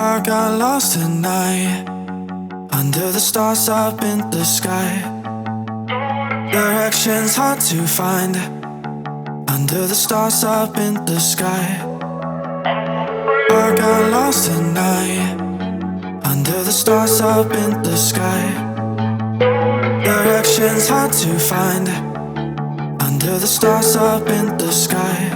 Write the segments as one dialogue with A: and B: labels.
A: I got lost tonight under the stars up in the sky. Directions hard to find under the stars up in the sky. I got lost tonight under the stars up in the sky. Directions hard to find under the stars up in the sky.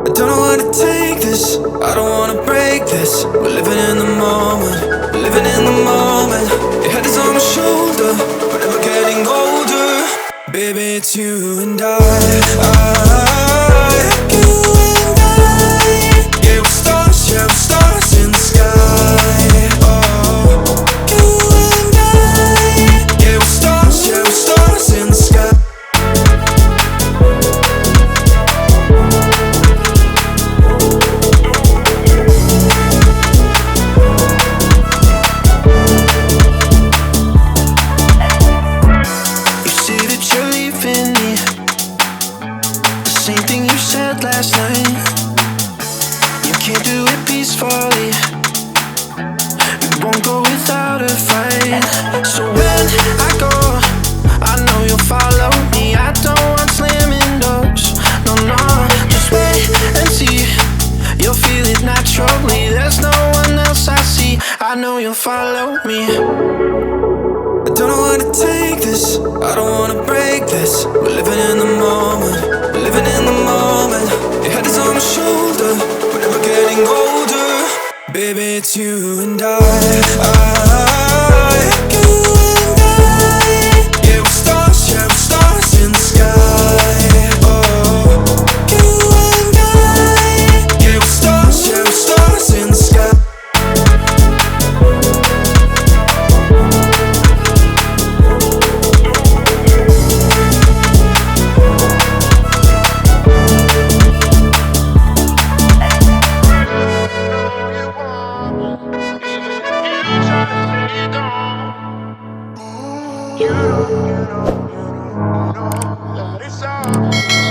A: I don't know where to take this, I don't wanna break this. We're living in the moment, we're living in the moment. Your head is on my shoulder, we're never getting older. Baby, it's you and I. You and I. Yeah, we're stars in the sky. Oh, you and I. Yeah, we're stars in the sky.
B: Last night, you can't do it peacefully. You won't go without a fight. So when I go, I know you'll follow me. I don't want slamming doors. No, no, just wait and see. You'll feel it naturally. There's no one else I see. I know you'll follow me.
A: I don't know where to take this, I don't wanna break this. We're living in the moment, we're living in the moment. Your head is on my shoulder, we're never getting older. Baby, it's you and I. You and I. Yeah, we're stars in the sky. Oh, you and I. Yeah, we're stars in the sky.
B: You know that it's all